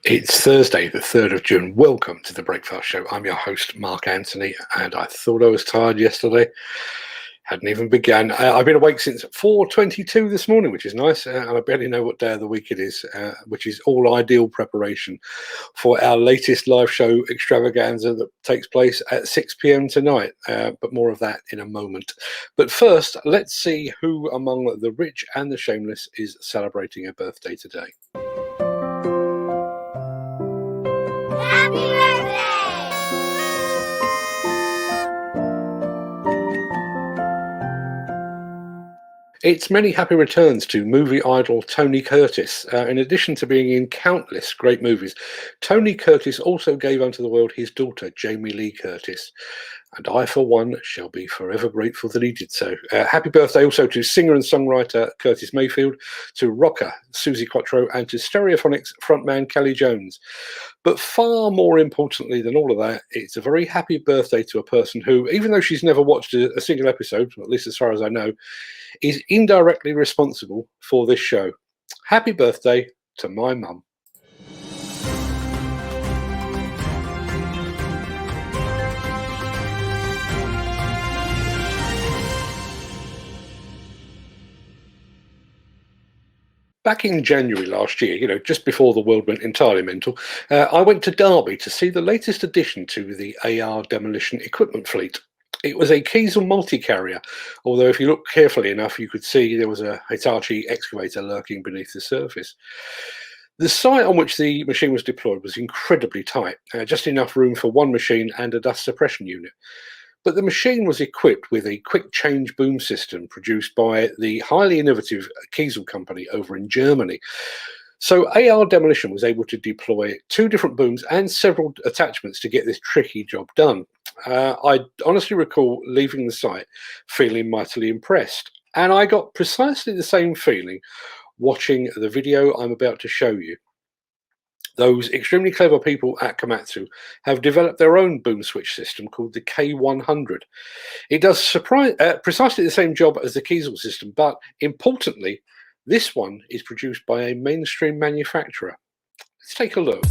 It's Thursday, the 3rd of June. Welcome to the Breakfast Show. I'm your host, Mark Anthony, and I thought I was tired yesterday. Hadn't even begun. I've been awake since 4:22 this morning, which is nice, and I barely know what day of the week it is, which is all ideal preparation for our latest live show extravaganza that takes place at 6 p.m. tonight, but more of that in a moment. But first, let's see who among the rich and the shameless is celebrating a birthday today. Happy birthday! It's many happy returns to movie idol Tony Curtis. In addition to being in countless great movies, Tony Curtis also gave unto the world his daughter, Jamie Lee Curtis. And I, for one, shall be forever grateful that he did so. Happy birthday also to singer and songwriter Curtis Mayfield, to rocker Susie Quattro, and to Stereophonics frontman Kelly Jones. But far more importantly than all of that, it's a very happy birthday to a person who, even though she's never watched a single episode, at least as far as I know, is indirectly responsible for this show. Happy birthday to my mum. Back in January last year, just before the world went entirely mental, I went to Derby to see the latest addition to the AR demolition equipment fleet. It was a Kiesel multi-carrier, although if you look carefully enough, you could see there was a Hitachi excavator lurking beneath the surface. The site on which the machine was deployed was incredibly tight, just enough room for one machine and a dust suppression unit. But the machine was equipped with a quick change boom system produced by the highly innovative Kiesel company over in Germany. So AR Demolition was able to deploy 2 different booms and several attachments to get this tricky job done. I honestly recall leaving the site feeling mightily impressed, and I got precisely the same feeling watching the video I'm about to show you. Those extremely clever people at Komatsu have developed their own boom switch system called the K100. It does precisely the same job as the Kiesel system, but importantly, this one is produced by a mainstream manufacturer. Let's take a look.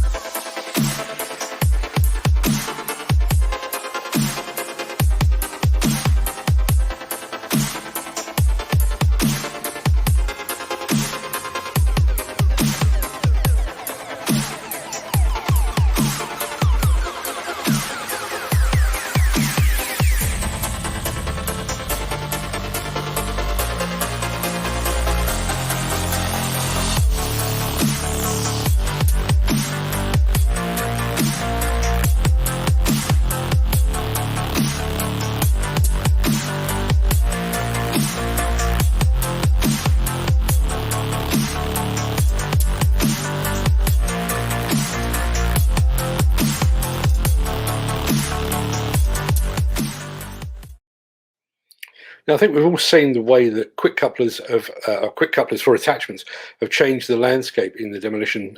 Now, I think we've all seen the way that quick couplers for attachments have changed the landscape in the demolition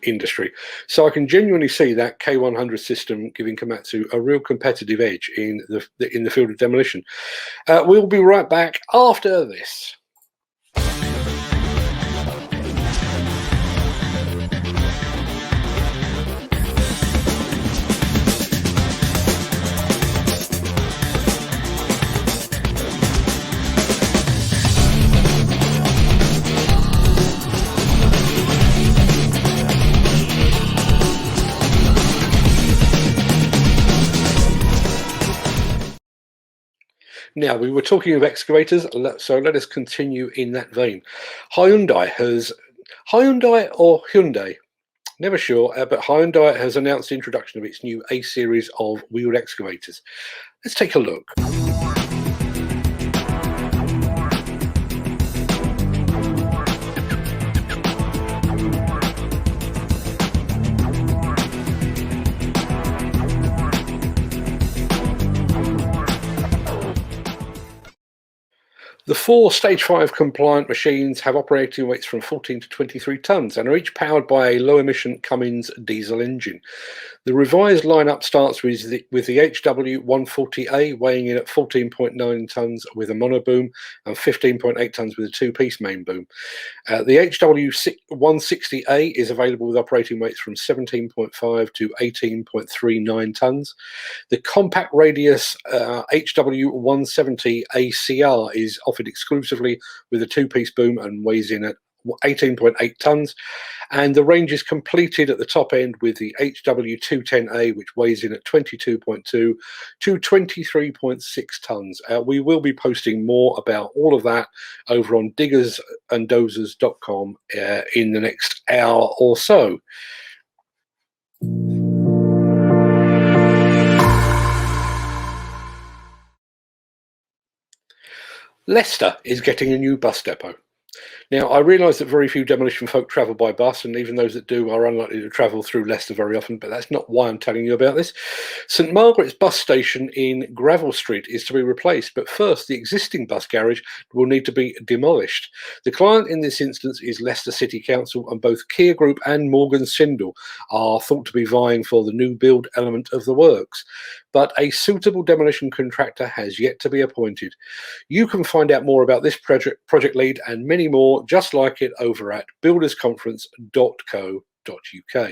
industry. So I can genuinely see that K100 system giving Komatsu a real competitive edge in the field of demolition. We'll be right back after this. Now, we were talking of excavators, so let us continue in that vein. Hyundai, never sure, but Hyundai has announced the introduction of its new A-series of wheeled excavators. Let's take a look. The 4 Stage 5 compliant machines have operating weights from 14 to 23 tonnes and are each powered by a low-emission Cummins diesel engine. The revised lineup starts with the HW140A weighing in at 14.9 tonnes with a monoboom and 15.8 tonnes with a two-piece main boom. The HW160A is available with operating weights from 17.5 to 18.39 tonnes. The compact radius HW170 ACR is offered exclusively with a two-piece boom and weighs in at 18.8 tonnes, and the range is completed at the top end with the HW210A, which weighs in at 22.2 to 23.6 tonnes. We will be posting more about all of that over on diggersanddozers.com in the next hour or so. Leicester is getting a new bus depot. Now, I realise that very few demolition folk travel by bus, and even those that do are unlikely to travel through Leicester very often, but that's not why I'm telling you about this. St Margaret's bus station in Gravel Street is to be replaced, but first the existing bus garage will need to be demolished. The client in this instance is Leicester City Council, and both Kia Group and Morgan Sindall are thought to be vying for the new build element of the works. But a suitable demolition contractor has yet to be appointed. You can find out more about this project lead and many more just like it over at buildersconference.co.uk.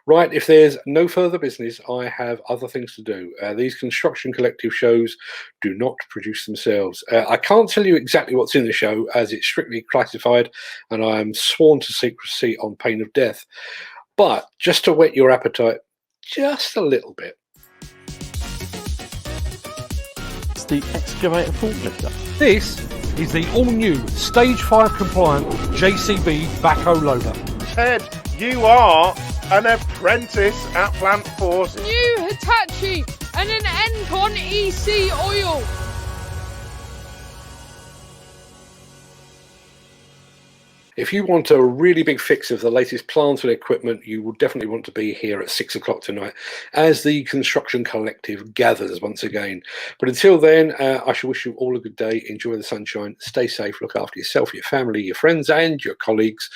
Right, if there's no further business, I have other things to do. These construction collective shows do not produce themselves. I can't tell you exactly what's in the show as it's strictly classified and I am sworn to secrecy on pain of death. But just to whet your appetite just a little bit. The excavator forklifter. This is the all-new Stage 5 compliant JCB backhoe loader. Ted, you are an apprentice at Plant Force. New Hitachi and an Encon EC oil. If you want a really big fix of the latest plants and equipment, you will definitely want to be here at 6 o'clock tonight as the construction collective gathers once again. But until then, I shall wish you all a good day. Enjoy the sunshine. Stay safe. Look after yourself, your family, your friends and your colleagues.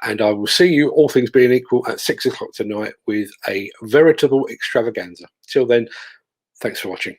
And I will see you, all things being equal, at 6 o'clock tonight with a veritable extravaganza. Till then, thanks for watching.